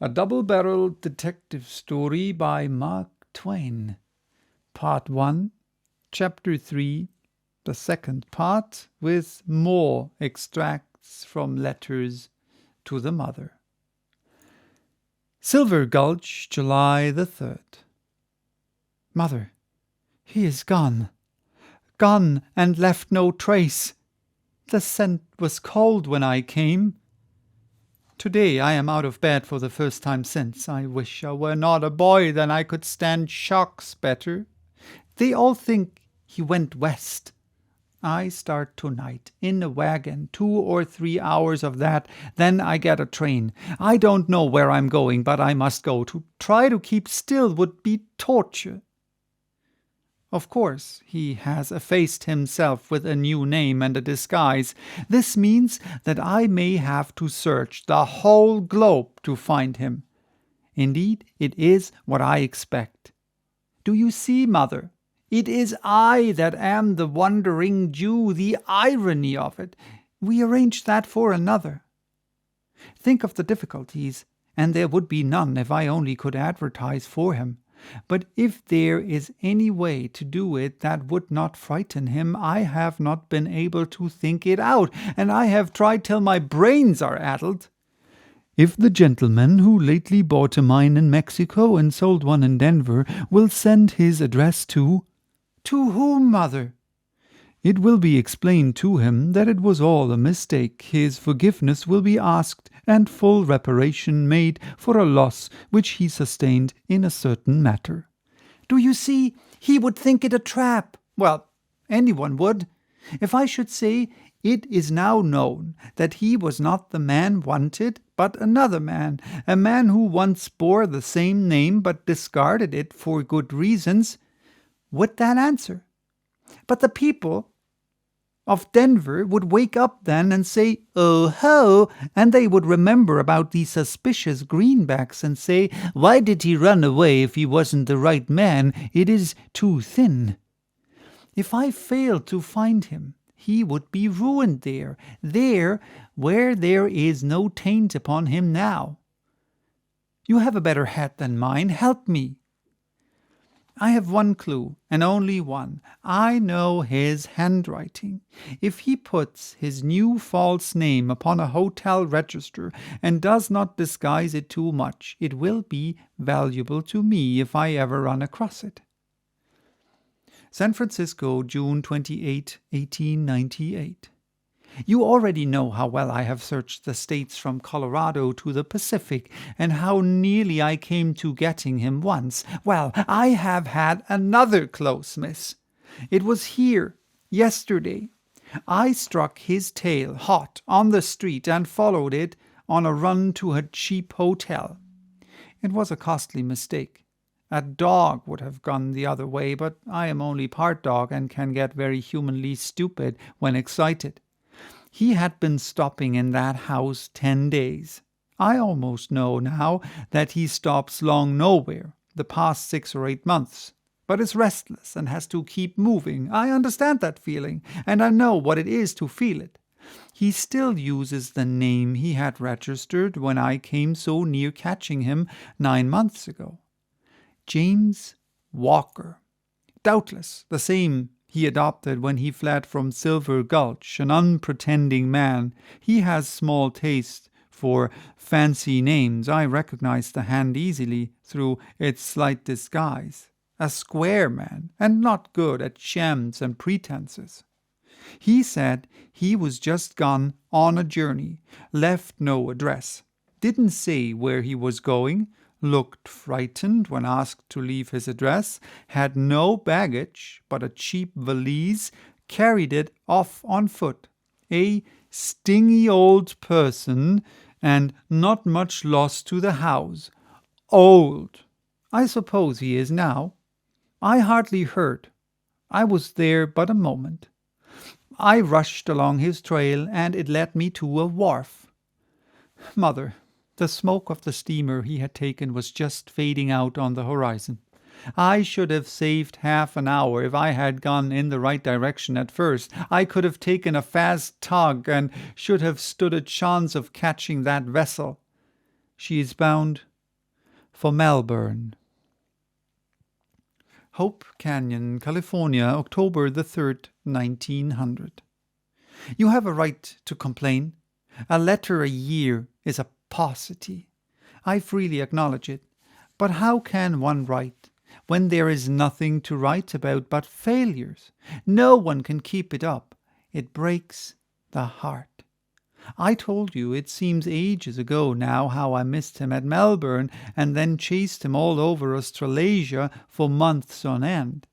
A double-barreled detective story by Mark Twain. Part 1, Chapter 3, the second part, with more extracts from letters to the mother. Silver Gulch, July the 3rd. Mother, he is gone. Gone and left no trace. The scent was cold when I came. Today I am out of bed for the first time since. I wish I were not a boy, then I could stand shocks better. They all think he went west. I start tonight in a wagon, 2 or 3 hours of that, then I get a train. I don't know where I'm going, but I must go. To try to keep still would be torture. Of course, he has effaced himself with a new name and a disguise. This means that I may have to search the whole globe to find him. Indeed, it is what I expect. Do you see, Mother? It is I that am the wandering Jew, the irony of it. We arranged that for another. Think of the difficulties, and there would be none if I only could advertise for him. But if there is any way to do it that would not frighten him, I have not been able to think it out, and I have tried till my brains are addled. If the gentleman who lately bought a mine in Mexico and sold one in Denver will send his address to whom, Mother? It will be explained to him that it was all a mistake. His forgiveness will be asked, and full reparation made for a loss which he sustained in a certain matter. Do you see? He would think it a trap. Well, anyone would. If I should say, it is now known that he was not the man wanted, but another man, a man who once bore the same name but discarded it for good reasons, would that answer? But the people of Denver would wake up then and say, "Oh ho," and they would remember about these suspicious greenbacks and say, "Why did he run away if he wasn't the right man? It is too thin." If I failed to find him, he would be ruined there where there is no taint upon him now. You have a better head than mine. Help me. I have one clue, and only one. I know his handwriting. If he puts his new false name upon a hotel register and does not disguise it too much, it will be valuable to me if I ever run across it. San Francisco, June 28, 1898. You already know how well I have searched the states from Colorado to the Pacific, and how nearly I came to getting him once. Well, I have had another close miss. It was here, yesterday. I struck his tail hot on the street and followed it on a run to a cheap hotel. It was a costly mistake. A dog would have gone the other way, but I am only part dog and can get very humanly stupid when excited. He had been stopping in that house 10 days. I almost know now that he stops long nowhere the past 6 or 8 months, but is restless and has to keep moving. I understand that feeling, and I know what it is to feel it. He still uses the name he had registered when I came so near catching him 9 months ago. James Walker. Doubtless the same he adopted when he fled from Silver Gulch, an unpretending man. He has small taste for fancy names. I recognize the hand easily through its slight disguise. A square man, and not good at shams and pretenses. He said he was just gone on a journey, left no address, didn't say where he was going, looked frightened when asked to leave his address, had no baggage but a cheap valise, carried it off on foot. A stingy old person, and not much loss to the house. Old. I suppose he is now. I hardly heard. I was there but a moment. I rushed along his trail, and it led me to a wharf. Mother, the smoke of the steamer he had taken was just fading out on the horizon. I should have saved half an hour if I had gone in the right direction at first. I could have taken a fast tug and should have stood a chance of catching that vessel. She is bound for Melbourne. Hope Canyon, California, October the 3rd, 1900. You have a right to complain. A letter a year is a paucity. I freely acknowledge it. But how can one write when there is nothing to write about but failures? No one can keep it up. It breaks the heart. I told you, it seems ages ago now, how I missed him at Melbourne and then chased him all over Australasia for months on end.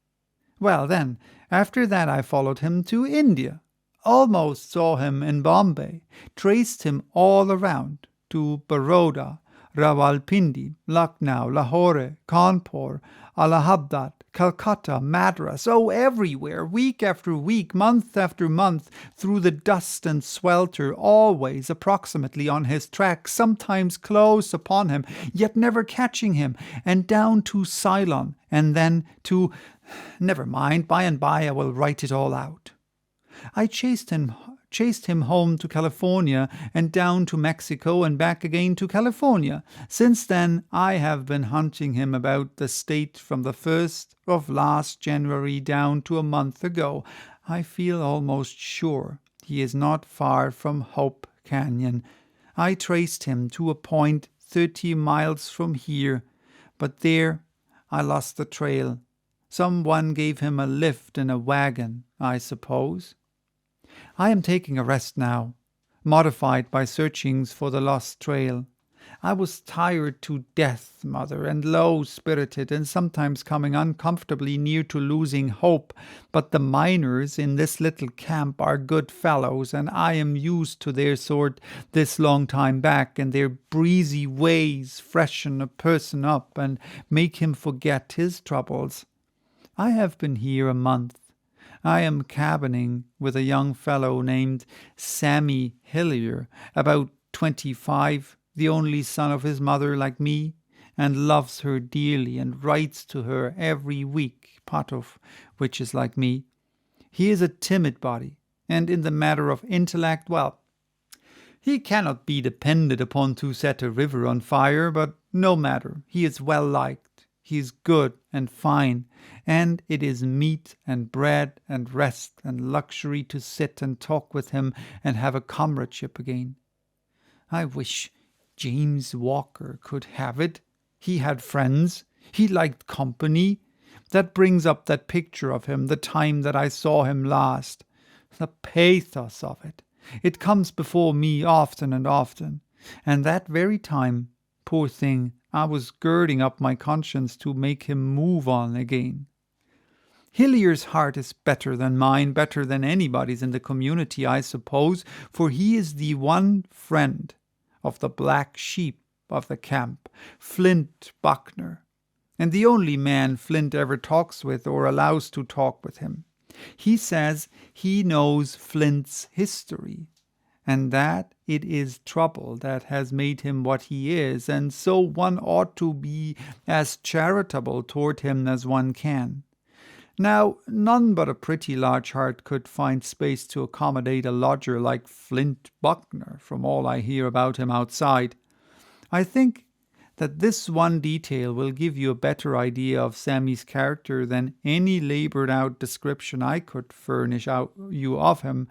Well then, after that I followed him to India, almost saw him in Bombay, traced him all around to Baroda, Rawalpindi, Lucknow, Lahore, Kanpur, Allahabad, Calcutta, Madras, everywhere, week after week, month after month, through the dust and swelter, always approximately on his track, sometimes close upon him, yet never catching him, and down to Ceylon, and then to... Never mind, by and by I will write it all out. I chased him home to California and down to Mexico and back again to California. Since then I have been hunting him about the state from the 1st of last January down to a month ago. I feel almost sure he is not far from Hope Canyon. I traced him to a point 30 miles from here, but there I lost the trail. Someone gave him a lift in a wagon, I suppose. I am taking a rest now, modified by searchings for the lost trail. I was tired to death, Mother, and low-spirited, and sometimes coming uncomfortably near to losing hope. But the miners in this little camp are good fellows, and I am used to their sort this long time back, and their breezy ways freshen a person up and make him forget his troubles. I have been here a month. I am cabining with a young fellow named Sammy Hillier, about 25, the only son of his mother like me, and loves her dearly and writes to her every week, part of which is like me. He is a timid body, and in the matter of intellect, well, he cannot be depended upon to set a river on fire, but no matter, he is well liked. He is good and fine, and it is meat and bread and rest and luxury to sit and talk with him and have a comradeship again. I wish James Walker could have it. He had friends. He liked company. That brings up that picture of him, the time that I saw him last. The pathos of it. It comes before me often and often. And that very time, poor thing, I was girding up my conscience to make him move on again. Hillier's heart is better than mine, better than anybody's in the community, I suppose, for he is the one friend of the black sheep of the camp, Flint Buckner, and the only man Flint ever talks with or allows to talk with him. He says he knows Flint's history, and that it is trouble that has made him what he is, and so one ought to be as charitable toward him as one can. Now, none but a pretty large heart could find space to accommodate a lodger like Flint Buckner, from all I hear about him outside. I think that this one detail will give you a better idea of Sammy's character than any labored-out description I could furnish out you of him.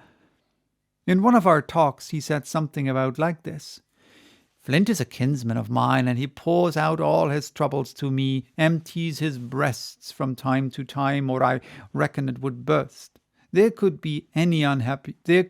In one of our talks he said something about like this. Flint is a kinsman of mine, and he pours out all his troubles to me, empties his breasts from time to time, or I reckon it would burst. There couldn't be any unhappier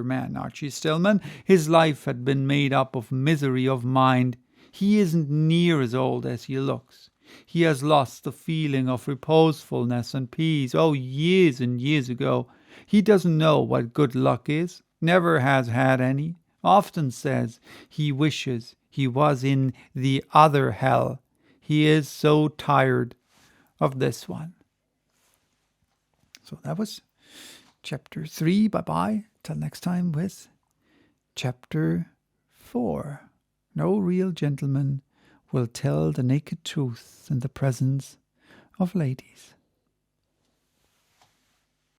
man, Archy Stillman. His life had been made up of misery of mind. He isn't near as old as he looks. He has lost the feeling of reposefulness and peace, years and years ago. He doesn't know what good luck is, never has had any, often says he wishes he was in the other hell. He is so tired of this one. So that was chapter 3. Bye-bye. Till next time with chapter 4. No real gentleman will tell the naked truth in the presence of ladies.